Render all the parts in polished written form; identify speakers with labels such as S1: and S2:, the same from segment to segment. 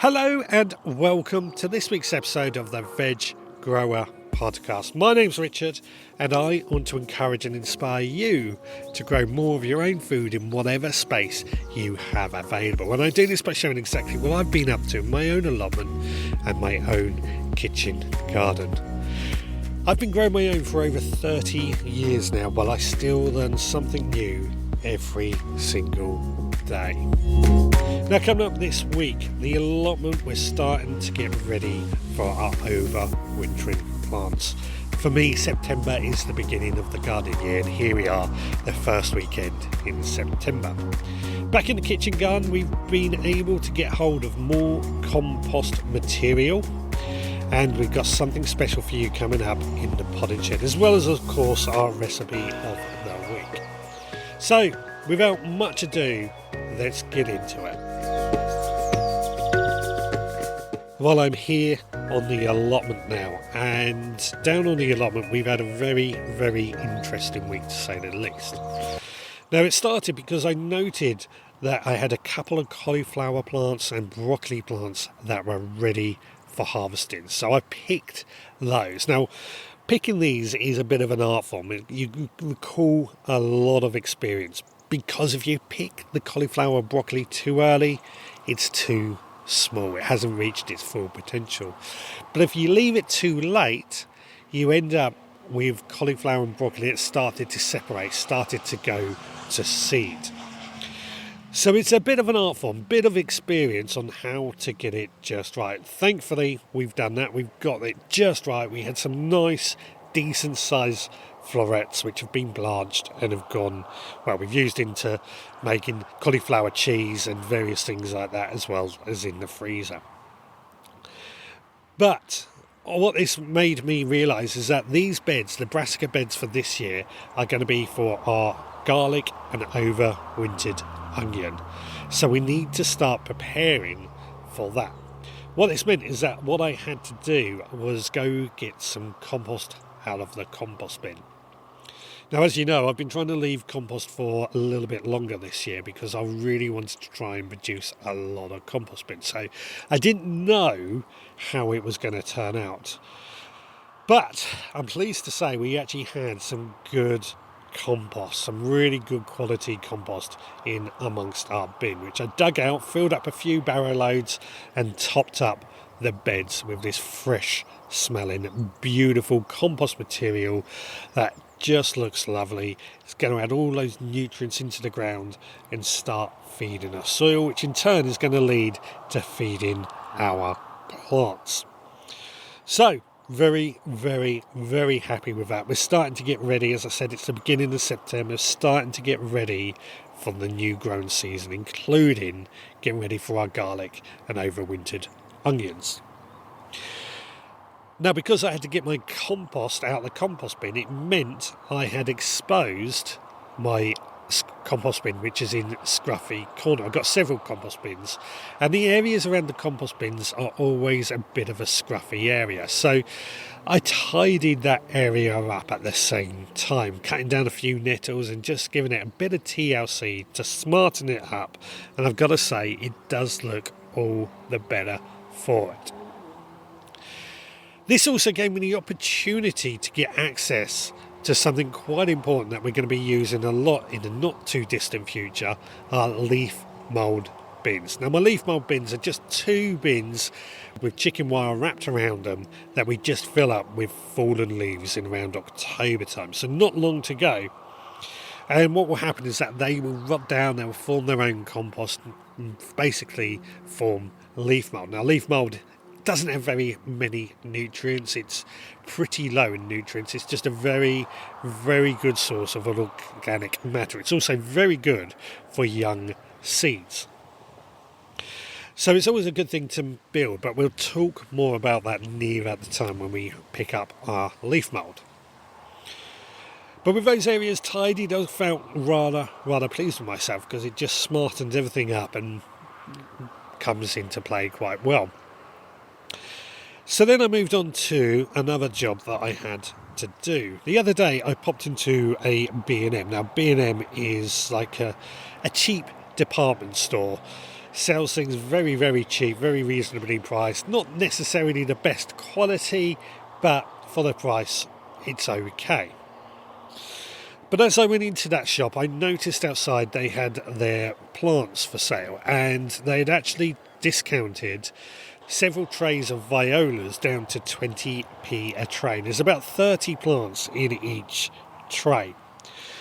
S1: Hello and welcome to this week's episode of the Veg Grower Podcast. My name's Richard and I want to encourage and inspire you to grow more of your own food in whatever space you have available. And I do this by showing exactly what I've been up to in my own allotment and my own kitchen garden. I've been growing my own for over 30 years now, but I still learn something new every single day. Now, coming up this week, the allotment, we're starting to get ready for our overwintering plants. For me, September is the beginning of the garden year, and here we are, the first weekend in September. Back in the kitchen garden, we've been able to get hold of more compost material, and we've got something special for you coming up in the potting shed, as well as, of course, our recipe of the week. So, without much ado, let's get into it. Well, I'm here on the allotment now, and down on the allotment we've had a very, very interesting week, to say the least. Now, it started because I noted that I had a couple of cauliflower plants and broccoli plants that were ready for harvesting, so I picked those. Now, picking these is a bit of an art form. You recall a lot of experience, because if you pick the cauliflower broccoli too early, it's too small. It hasn't reached its full potential. But if you leave it too late, you end up with cauliflower and broccoli that started to separate, started to go to seed. So it's a bit of an art form, bit of experience on how to get it just right. Thankfully, we've done that. We've got it just right. We had some nice, decent size florets which have been blanched and have gone, well, we've used into making cauliflower cheese and various things like that, as well as in the freezer. But what this made me realise is that these beds, the brassica beds for this year, are going to be for our garlic and overwintered onion. So we need to start preparing for that. What this meant is that what I had to do was go get some compost out of the compost bin. Now, as you know, I've been trying to leave compost for a little bit longer this year because I really wanted to try and produce a lot of compost bins. So I didn't know how it was going to turn out. But I'm pleased to say we actually had some good compost, some really good quality compost in amongst our bin, which I dug out, filled up a few barrow loads and topped up the beds with this fresh smelling, beautiful compost material that just looks lovely. It's going to add all those nutrients into the ground and start feeding our soil, which in turn is going to lead to feeding our plants. So very, very, very happy with that. We're starting to get ready. As I said, it's the beginning of September, starting to get ready for the new grown season, including getting ready for our garlic and overwintered onions. Now, because I had to get my compost out of the compost bin, it meant I had exposed my compost bin, which is in Scruffy Corner. I've got several compost bins, and the areas around the compost bins are always a bit of a scruffy area. So I tidied that area up at the same time, cutting down a few nettles and just giving it a bit of TLC to smarten it up. And I've got to say, it does look all the better for it. This also gave me the opportunity to get access to something quite important that we're going to be using a lot in the not too distant future, our leaf mould bins. Now, my leaf mould bins are just 2 bins with chicken wire wrapped around them that we just fill up with fallen leaves in around October time, so not long to go. And what will happen is that they will rot down, they will form their own compost and basically form leaf mould. Now, leaf mould doesn't have very many nutrients. It's pretty low in nutrients. It's just a very, very good source of organic matter. It's also very good for young seeds. So it's always a good thing to build, but we'll talk more about that near at the time when we pick up our leaf mould. But with those areas tidied, I felt rather pleased with myself because it just smartens everything up and comes into play quite well. So then I moved on to another job that I had to do. The other day I popped into a B&M. Now, B&M is like a cheap department store. sells things very, very cheap, very reasonably priced. Not necessarily the best quality, but for the price, it's okay. But as I went into that shop, I noticed outside they had their plants for sale, and they had actually discounted several trays of violas down to 20p a tray. There's about 30 plants in each tray.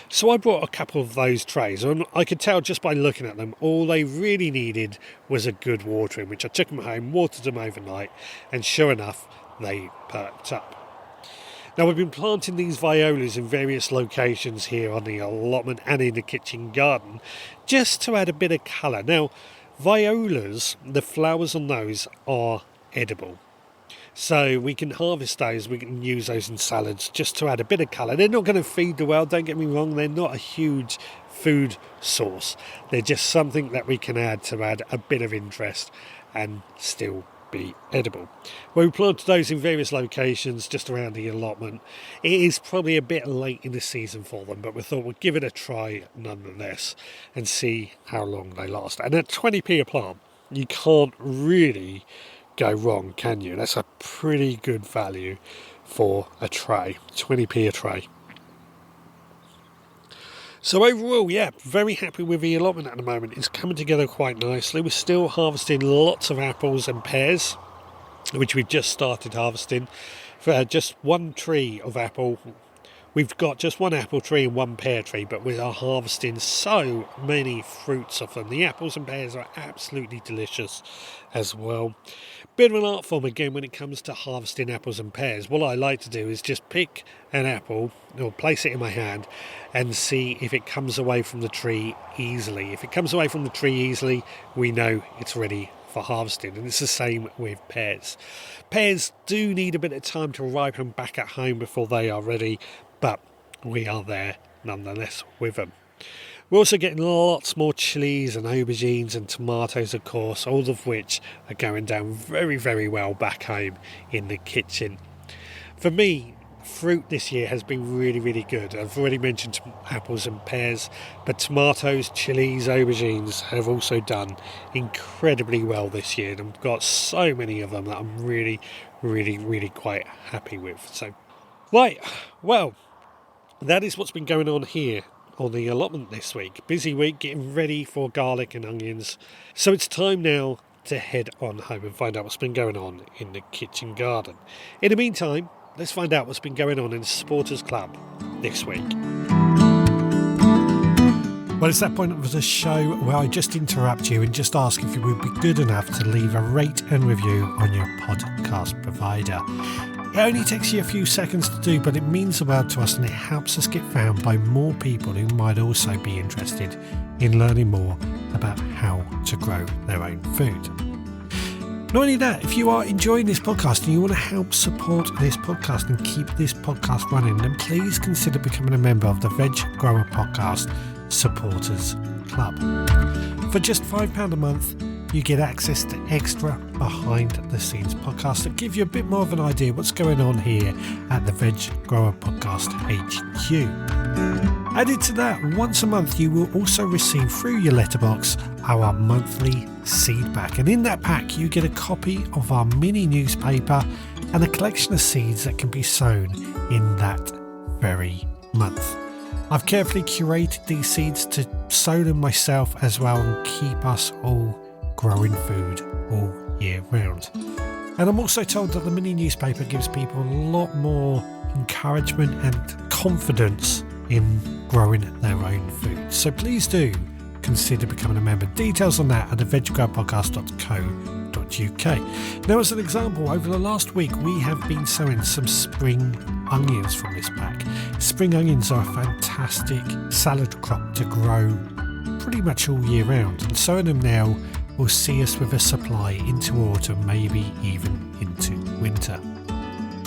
S1: So I brought a couple of those trays, and I could tell just by looking at them, all they really needed was a good watering, which I took them home, watered them overnight, and sure enough, they perked up. Now, we've been planting these violas in various locations here on the allotment and in the kitchen garden, just to add a bit of colour. Now, violas, the flowers on those are edible. So we can harvest those, we can use those in salads just to add a bit of colour. They're not going to feed the world, don't get me wrong, they're not a huge food source. They're just something that we can add to add a bit of interest and still be edible. Well, we planted those in various locations just around the allotment. It is probably a bit late in the season for them, but we thought we'd give it a try nonetheless and see how long they last. And at 20p a plant, you can't really go wrong, can you? That's a pretty good value for a tray, 20p a tray. So overall, yeah, very happy with the allotment at the moment. It's coming together quite nicely. We're still harvesting lots of apples and pears, which we've just started harvesting. For just one tree of apple, we've got just one apple tree and one pear tree, but we are harvesting so many fruits of them. The apples and pears are absolutely delicious as well. Bit of an art form again when it comes to harvesting apples and pears. What I like to do is just pick an apple or place it in my hand and see if it comes away from the tree easily. If it comes away from the tree easily, we know it's ready for harvesting, and it's the same with pears. Pears do need a bit of time to ripen back at home before they are ready, but we are there nonetheless with them. We're also getting lots more chilies and aubergines and tomatoes, of course, all of which are going down very, very well back home in the kitchen. For me, fruit this year has been really, really good. I've already mentioned apples and pears, but tomatoes, chilies, aubergines have also done incredibly well this year. And I've got so many of them that I'm really, really, really quite happy with. So, right, well, that is what's been going on here on the allotment this week. Busy week getting ready for garlic and onions. So it's time now to head on home and find out what's been going on in the kitchen garden. In the meantime, let's find out what's been going on in the Supporters Club this week. Well, it's that point of the show where I just interrupt you and just ask if you would be good enough to leave a rate and review on your podcast provider. It only takes you a few seconds to do, but it means the world to us, and it helps us get found by more people who might also be interested in learning more about how to grow their own food. Not only that, if you are enjoying this podcast and you want to help support this podcast and keep this podcast running, then please consider becoming a member of the Veg Grower Podcast Supporters Club. For just £5 a month, you get access to extra behind-the-scenes podcasts that give you a bit more of an idea what's going on here at the Veg Grower Podcast HQ. Added to that, once a month you will also receive through your letterbox our monthly seed pack, and in that pack you get a copy of our mini newspaper and a collection of seeds that can be sown in that very month. I've carefully curated these seeds to sow them myself as well and keep us all growing food all year round. And I'm also told that the mini newspaper gives people a lot more encouragement and confidence in growing their own food. So please do consider becoming a member. Details on that at the veggrowerpodcast.co.uk. Now, as an example, over the last week we have been sowing some spring onions from this pack. Spring onions are a fantastic salad crop to grow pretty much all year round, and sowing them now will see us with a supply into autumn, maybe even into winter.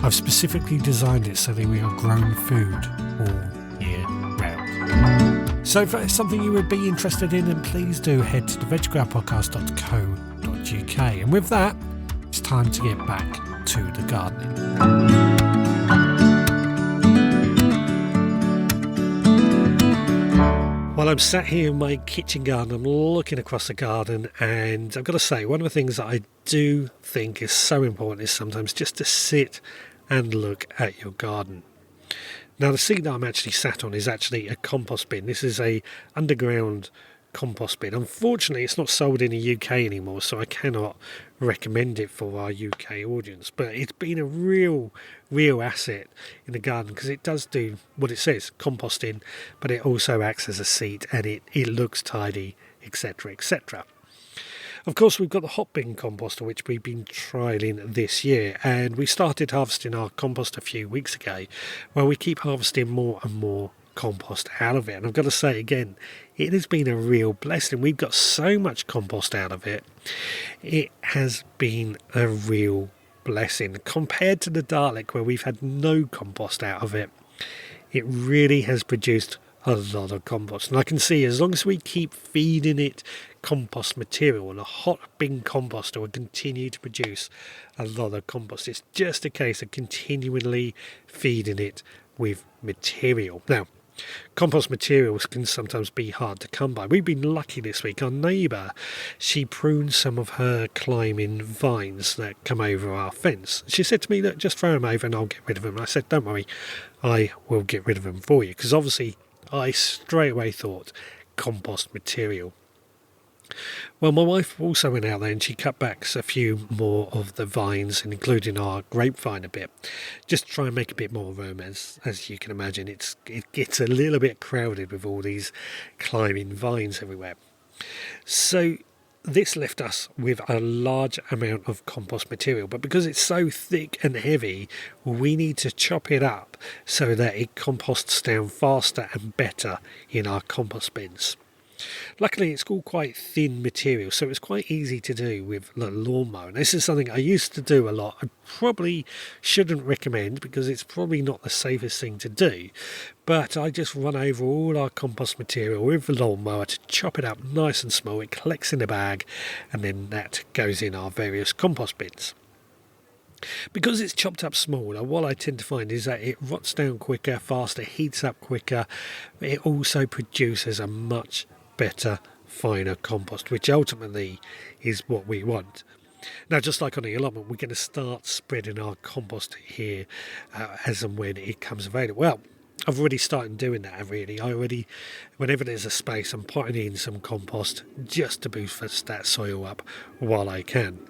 S1: I've specifically designed it so that we are growing food all year round. So if that's something you would be interested in, then please do head to the veggrowerpodcast.co.uk. And with that, it's time to get back to the gardening. Well, I'm sat here in my kitchen garden, I'm looking across the garden, and I've got to say, one of the things that I do think is so important is sometimes just to sit and look at your garden. Now, the seat that I'm actually sat on is actually a compost bin. This is a underground compost bin. Unfortunately, it's not sold in the UK anymore, so I cannot recommend it for our UK audience. But it's been a real asset in the garden because it does do what it says, composting, but it also acts as a seat and it looks tidy, etc., etc. Of course, we've got the hot bin composter, which we've been trialling this year, and we started harvesting our compost a few weeks ago, where we keep harvesting more and more compost out of it. And I've got to say again, it has been a real blessing. We've got so much compost out of it. It has been a real blessing. Compared to the Dalek, where we've had no compost out of it, it really has produced a lot of compost. And I can see as long as we keep feeding it compost material, and a hot bin composter will continue to produce a lot of compost. It's just a case of continually feeding it with material. Now, compost materials can sometimes be hard to come by. We've been lucky this week. Our neighbour, she pruned some of her climbing vines that come over our fence. She said to me, look, just throw them over and I'll get rid of them. I said, don't worry, I will get rid of them for you. Because obviously I straight away thought compost material. Well, my wife also went out there and she cut back a few more of the vines, including our grapevine a bit, just to try and make a bit more room. As you can imagine, it gets a little bit crowded with all these climbing vines everywhere. So this left us with a large amount of compost material, but because it's so thick and heavy, we need to chop it up so that it composts down faster and better in our compost bins. Luckily, it's all quite thin material, so it's quite easy to do with the lawnmower. And this is something I used to do a lot. I probably shouldn't recommend because it's probably not the safest thing to do. But I just run over all our compost material with the lawnmower to chop it up nice and small. It collects in a bag, and then that goes in our various compost bins. Because it's chopped up smaller, what I tend to find is that it rots down quicker, faster, heats up quicker. It also produces a much better, finer compost, which ultimately is what we want. Now, just like on the allotment, we're going to start spreading our compost here as and when it comes available. Well, I've already started doing that, really. Whenever there's a space, I'm putting in some compost just to boost that soil up while I can.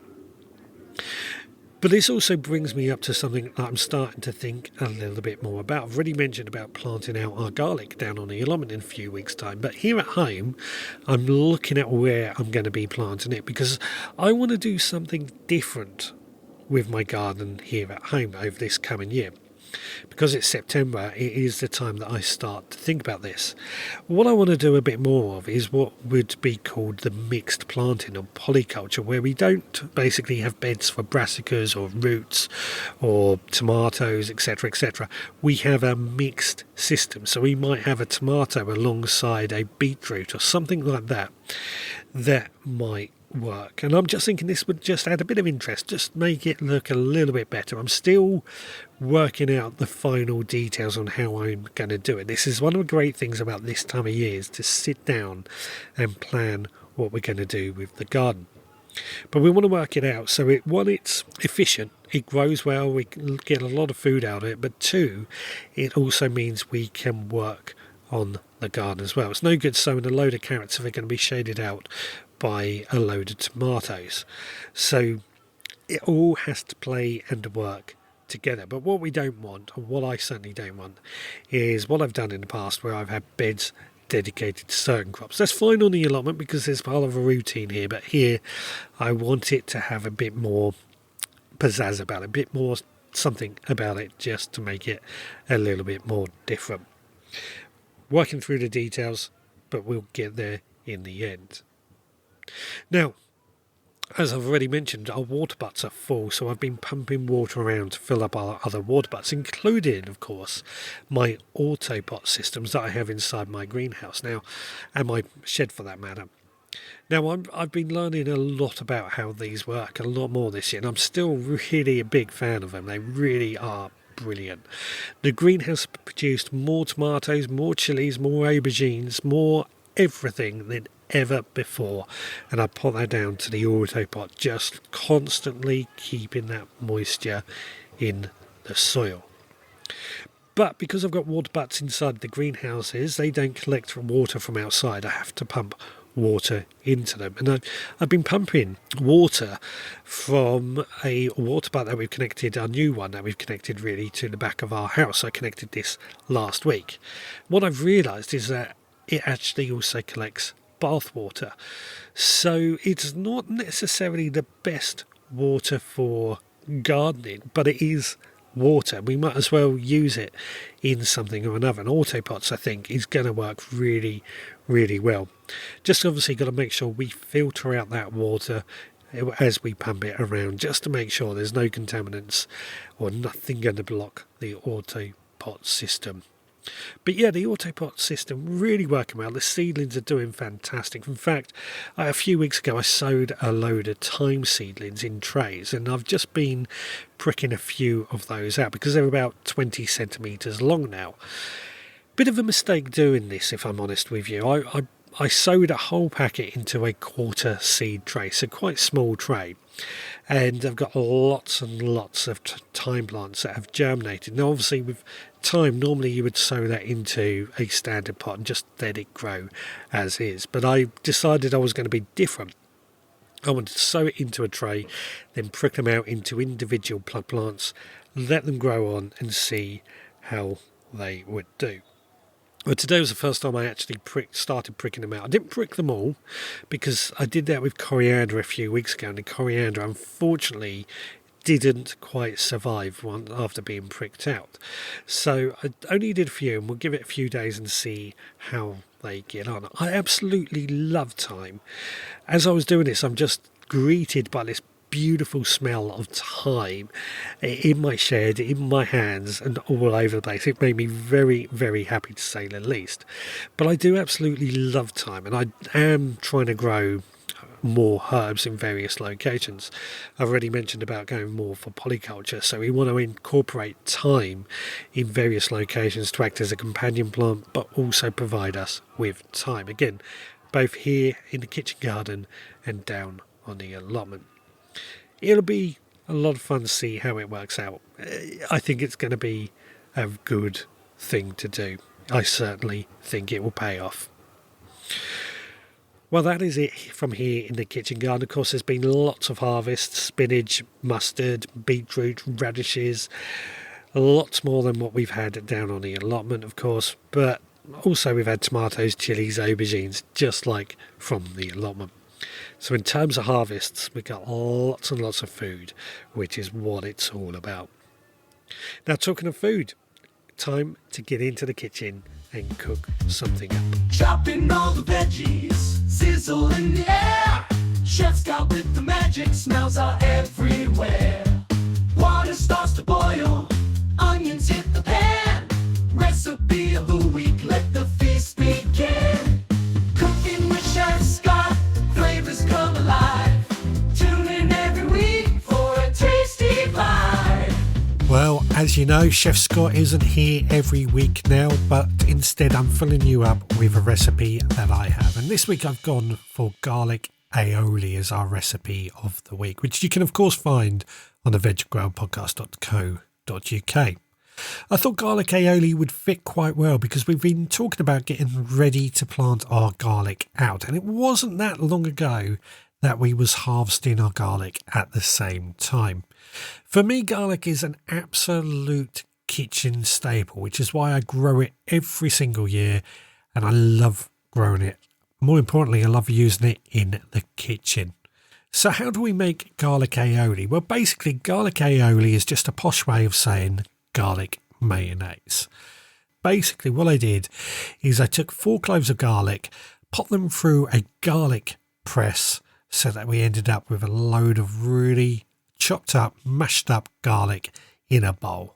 S1: But this also brings me up to something that I'm starting to think a little bit more about. I've already mentioned about planting out our garlic down on the allotment in a few weeks' time. But here at home, I'm looking at where I'm going to be planting it because I want to do something different with my garden here at home over this coming year. Because it's September, it is the time that I start to think about this. What I want to do a bit more of is what would be called the mixed planting or polyculture, where we don't basically have beds for brassicas or roots or tomatoes, etc., etc. We have a mixed system, so we might have a tomato alongside a beetroot or something like that. That might work, and I'm just thinking this would just add a bit of interest, just make it look a little bit better. I'm still working out the final details on how I'm going to do it. This is one of the great things about this time of year, is to sit down and plan what we're going to do with the garden. But we want to work it out so it's efficient, it grows well, we can get a lot of food out of it, but two, it also means we can work on the garden as well. It's no good sowing a load of carrots if they're going to be shaded out by a load of tomatoes. So it all has to play and work together. But what we don't want, or what I certainly don't want, is what I've done in the past where I've had beds dedicated to certain crops. That's fine on the allotment because there's part of a routine here, but here I want it to have a bit more pizzazz about it, a bit more something about it, just to make it a little bit more different. Working through the details, but we'll get there in the end. Now, as I've already mentioned, our water butts are full, so I've been pumping water around to fill up our other water butts, including, of course, my autopot systems that I have inside my greenhouse now, and my shed for that matter. Now, I've been learning a lot about how these work, a lot more this year, and I'm still really a big fan of them. They really are brilliant. The greenhouse produced more tomatoes, more chilies, more aubergines, more everything than ever before, and I put that down to the autopot just constantly keeping that moisture in the soil. But because I've got water butts inside the greenhouses, they don't collect water from outside. I have to pump water into them, and I've been pumping water from a water butt that we've connected, our new one that we've connected really to the back of our house. I connected this last week. What I've realised is that it actually also collects bath water, so it's not necessarily the best water for gardening, but it is water. We might as well use it in something or another, and autopots I think is going to work really well. Just obviously got to make sure we filter out that water as we pump it around, just to make sure there's no contaminants or nothing going to block the autopot system. But yeah, the autopot system really working well. The seedlings are doing fantastic. In fact, a few weeks ago I sowed a load of thyme seedlings in trays, and I've just been pricking a few of those out because they're about 20 centimetres long now. Bit of a mistake doing this, if I'm honest with you. I sowed a whole packet into a quarter seed tray, so quite small tray. And I've got lots and lots of thyme plants that have germinated. Now obviously with thyme, normally you would sow that into a standard pot and just let it grow as is. But I decided I was going to be different. I wanted to sow it into a tray, then prick them out into individual plants, let them grow on and see how they would do. Well, today was the first time I actually started pricking them out. I didn't prick them all because I did that with coriander a few weeks ago, and the coriander unfortunately didn't quite survive after being pricked out. So I only did a few, and we'll give it a few days and see how they get on. I absolutely love thyme. As I was doing this, I'm just greeted by this beautiful smell of thyme in my shed, in my hands, and all over the place. It made me very happy, to say the least. But I do absolutely love thyme, and I am trying to grow more herbs in various locations. I've already mentioned about going more for polyculture, so we want to incorporate thyme in various locations to act as a companion plant, but also provide us with thyme, again, both here in the kitchen garden and down on the allotment. It'll be a lot of fun to see how it works out. I think it's going to be a good thing to do. I certainly think it will pay off. Well, that is it from here in the kitchen garden. Of course, there's been lots of harvests: spinach, mustard, beetroot, radishes, lots more than what we've had down on the allotment, of course, but also we've had tomatoes, chilies, aubergines, just like from the allotment. So in terms of harvests, we've got lots and lots of food, which is what it's all about. Now, talking of food, time to get into the kitchen and cook something up.
S2: Chopping all the veggies, sizzle in the air. Chef Scott with the magic, smells are everywhere. Water starts to boil, onions hit the pan. Recipe of the week, let the feast begin. Cooking with Chef Scott, flavors come alive. Tune in every week for a tasty bite.
S1: Well, as you know, Chef Scott isn't here every week now, but instead I'm filling you up with a recipe that I have. And this week I've gone for garlic aioli as our recipe of the week, which you can of course find on the Veg Grower Podcast.co.uk. I thought garlic aioli would fit quite well because we've been talking about getting ready to plant our garlic out, and it wasn't that long ago that we was harvesting our garlic at the same time. For me, garlic is an absolute kitchen staple, which is why I grow it every single year, and I love growing it. More importantly, I love using it in the kitchen. So how do we make garlic aioli? Well, basically, garlic aioli is just a posh way of saying garlic mayonnaise. Basically, what I did is I took 4 cloves of garlic, popped them through a garlic press so that we ended up with a load of really chopped up, mashed up garlic in a bowl.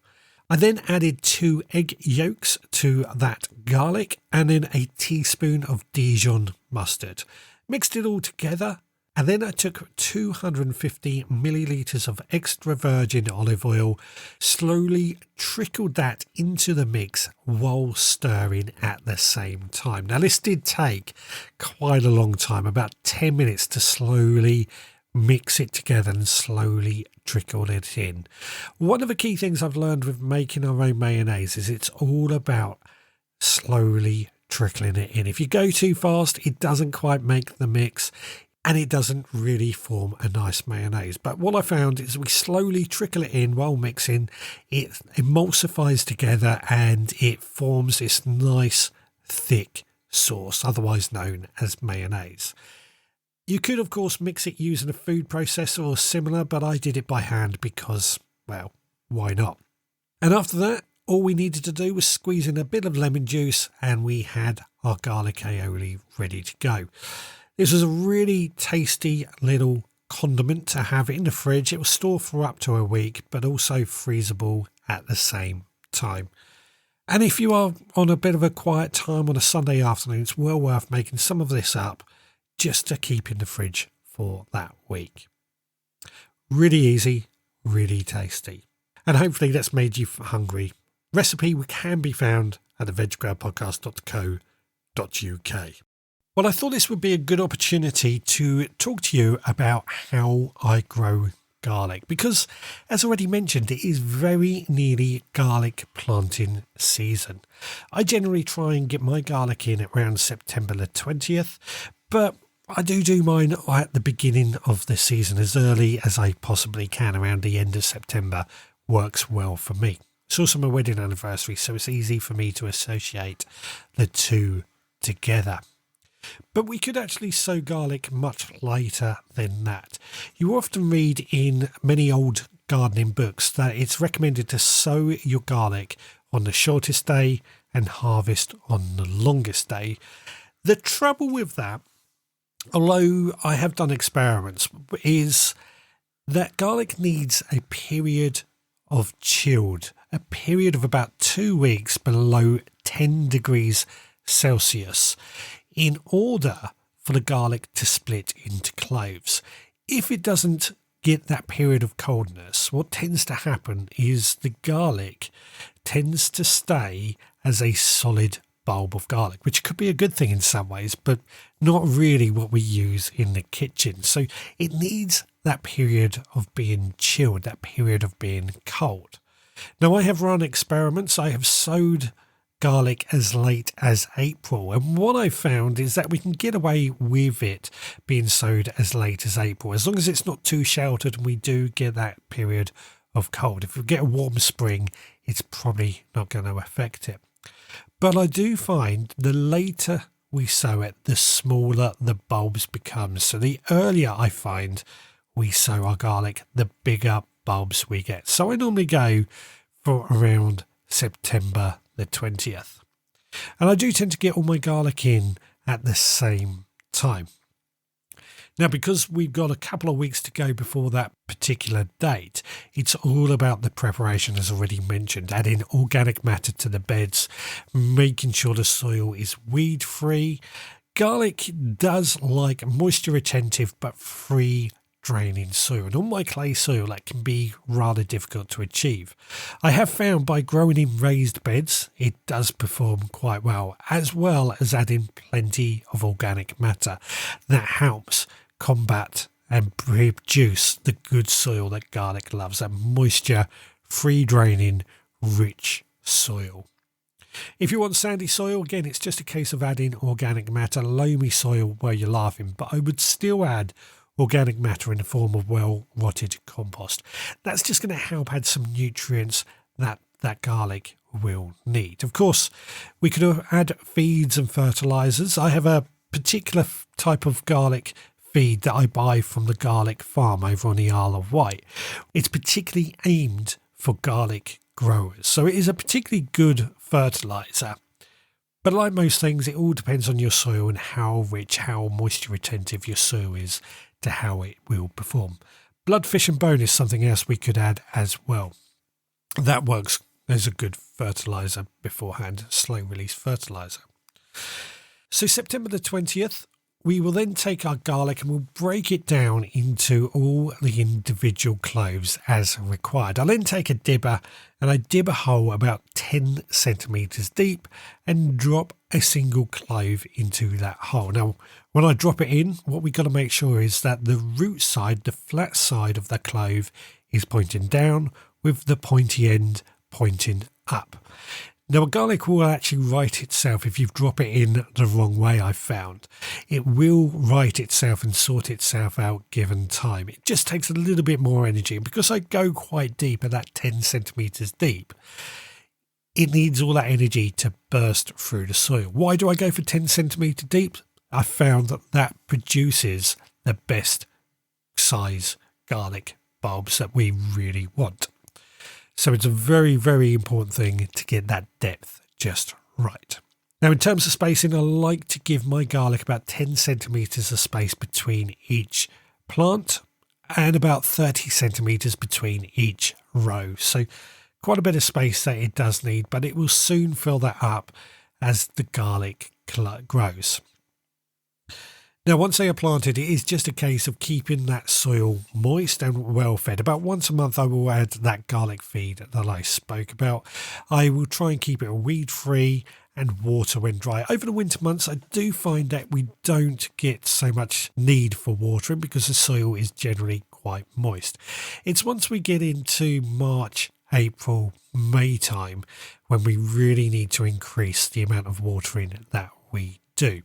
S1: I then added 2 egg yolks to that garlic and then a teaspoon of Dijon mustard. Mixed it all together, And then I took 250 millilitres of extra virgin olive oil, slowly trickled that into the mix while stirring at the same time. Now this did take quite a long time, about 10 minutes to slowly mix it together and slowly trickle it in. One of the key things I've learned with making our own mayonnaise is it's all about slowly trickling it in. If you go too fast, it doesn't quite make the mix and it doesn't really form a nice mayonnaise. But what I found is we slowly trickle it in while mixing, it emulsifies together and it forms this nice thick sauce, otherwise known as mayonnaise. You could, of course, mix it using a food processor or similar, but I did it by hand because, well, why not? And after that, all we needed to do was squeeze in a bit of lemon juice and we had our garlic aioli ready to go. This was a really tasty little condiment to have in the fridge. It will store for up to a week, but also freezable at the same time. And if you are on a bit of a quiet time on a Sunday afternoon, it's well worth making some of this up just to keep in the fridge for that week. Really easy, really tasty. And hopefully that's made you hungry. Recipe can be found at the veggrowerpodcast.co.uk. Well, I thought this would be a good opportunity to talk to you about how I grow garlic, because as already mentioned, it is very nearly garlic planting season. I generally try and get my garlic in around September the 20th, but I do mine at the beginning of the season, as early as I possibly can. Around the end of September works well for me. It's also my wedding anniversary, so it's easy for me to associate the two together. But we could actually sow garlic much later than that. You often read in many old gardening books that it's recommended to sow your garlic on the shortest day and harvest on the longest day. The trouble with that, although I have done experiments, is that garlic needs a period of chilled, a period of about 2 weeks below 10 degrees Celsius, in order for the garlic to split into cloves. If it doesn't get that period of coldness, what tends to happen is the garlic tends to stay as a solid bulb of garlic, which could be a good thing in some ways, but not really what we use in the kitchen. So it needs that period of being chilled, that period of being cold. Now, I have run experiments. I have sowed garlic as late as April, and what I found is that we can get away with it being sowed as late as April, as long as it's not too sheltered and we do get that period of cold. If we get a warm spring, it's probably not going to affect it. But I do find the later we sow it, the smaller the bulbs become. So the earlier I find we sow our garlic, the bigger bulbs we get. So I normally go for around September the 20th. And I do tend to get all my garlic in at the same time. Now, because we've got a couple of weeks to go before that particular date, it's all about the preparation, as already mentioned, adding organic matter to the beds, making sure the soil is weed free. Garlic does like moisture retentive but free draining soil, and on my clay soil that can be rather difficult to achieve. I have found by growing in raised beds it does perform quite well as adding plenty of organic matter that helps combat and produce the good soil that garlic loves, that moisture free draining rich soil. If you want sandy soil, again, it's just a case of adding organic matter. Loamy soil, where you're laughing, but I would still add organic matter in the form of well-rotted compost. That's just going to help add some nutrients that garlic will need. Of course, we could add feeds and fertilizers. I have a particular type of garlic feed that I buy from the garlic farm over on the Isle of Wight. It's particularly aimed for garlic growers, so it is a particularly good fertilizer. But like most things, it all depends on your soil and how rich, how moisture retentive your soil is to how it will perform. Blood, fish and bone is something else we could add as well. That works as a good fertilizer beforehand, slow release fertilizer. So September the 20th, we will then take our garlic and we'll break it down into all the individual cloves as required. I'll then take a dibber and I dib a hole about 10 centimetres deep and drop a single clove into that hole. Now, when I drop it in, what we've got to make sure is that the root side, the flat side of the clove, is pointing down with the pointy end pointing up. Now, a garlic will actually right itself if you drop it in the wrong way, I've found. It will right itself and sort itself out given time. It just takes a little bit more energy. And because I go quite deep, at that 10 centimetres deep, it needs all that energy to burst through the soil. Why do I go for 10 centimetre deep? I found that produces the best size garlic bulbs that we really want. So it's a very, very important thing to get that depth just right. Now, in terms of spacing, I like to give my garlic about 10 centimetres of space between each plant and about 30 centimetres between each row. So quite a bit of space that it does need, but it will soon fill that up as the garlic grows. Now, once they are planted, it is just a case of keeping that soil moist and well fed. About once a month, I will add that garlic feed that I spoke about. I will try and keep it weed free and water when dry. Over the winter months, I do find that we don't get so much need for watering because the soil is generally quite moist. It's once we get into March, April, May time when we really need to increase the amount of watering that we do.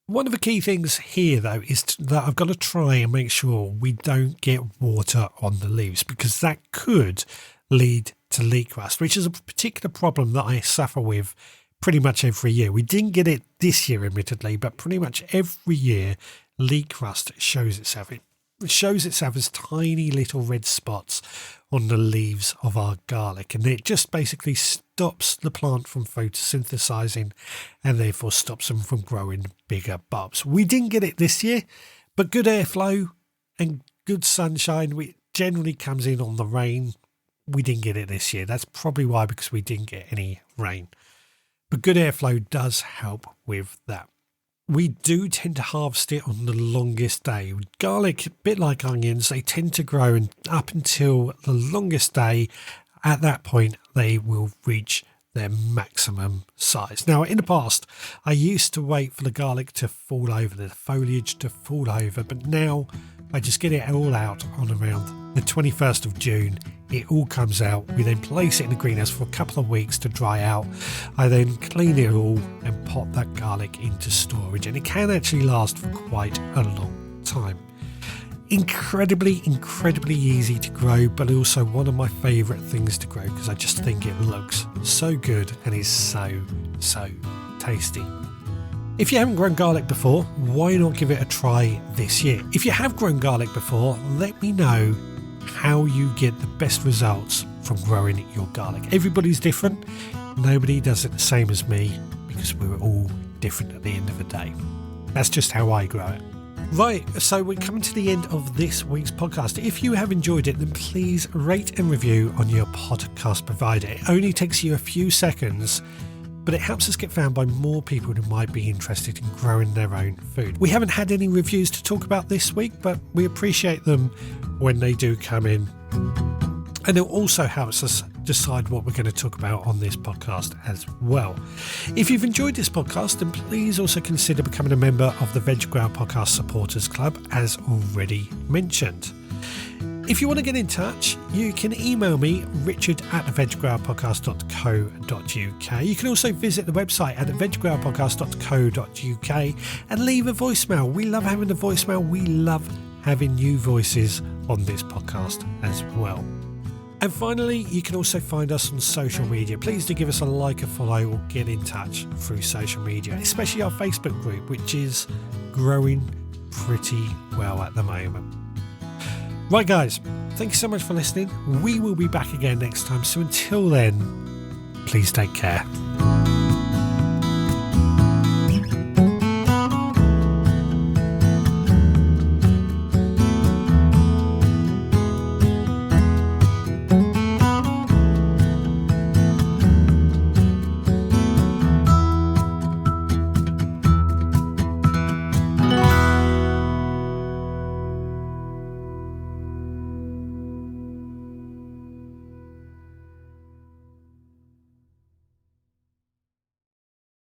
S1: One of the key things here, though, is that I've got to try and make sure we don't get water on the leaves because that could lead to leek rust, which is a particular problem that I suffer with pretty much every year. We didn't get it this year, admittedly, but pretty much every year leek rust shows itself. It shows itself as tiny little red spots on the leaves of our garlic, and it just basically stops the plant from photosynthesizing and therefore stops them from growing bigger bulbs. We didn't get it this year, but good airflow and good sunshine, which generally comes in on the rain, we didn't get it this year. That's probably why, because we didn't get any rain. But good airflow does help with that. We do tend to harvest it on the longest day. Garlic, a bit like onions, they tend to grow and up until the longest day. At that point, they will reach their maximum size. Now, in the past, I used to wait for the garlic to fall over, the foliage to fall over, but now I just get it all out on around the 21st of June. It all comes out. We then place it in the greenhouse for a couple of weeks to dry out. I then clean it all and pop that garlic into storage, and it can actually last for quite a long time. Incredibly easy to grow, but also one of my favourite things to grow because I just think it looks so good and is so tasty. If you haven't grown garlic before, why not give it a try this year? If you have grown garlic before, let me know how you get the best results from growing your garlic. Everybody's different. Nobody does it the same as me because we're all different at the end of the day. That's just how I grow it. Right, so we're coming to the end of this week's podcast. If you have enjoyed it, then please rate and review on your podcast provider. It only takes you a few seconds, but it helps us get found by more people who might be interested in growing their own food. We haven't had any reviews to talk about this week, but we appreciate them when they do come in. And it also helps us decide what we're going to talk about on this podcast as well. If you've enjoyed this podcast, then please also consider becoming a member of the Veg Grower Podcast Supporters Club, as already mentioned. If you want to get in touch, you can email me, richard@veggrowerpodcast.co.uk. You can also visit the website at veggrowerpodcast.co.uk and leave a voicemail. We love having the voicemail. We love having new voices on this podcast as well. And finally, you can also find us on social media. Please do give us a like, a follow, or get in touch through social media, especially our Facebook group, which is growing pretty well at the moment. Right, guys, thank you so much for listening. We will be back again next time. So until then, please take care.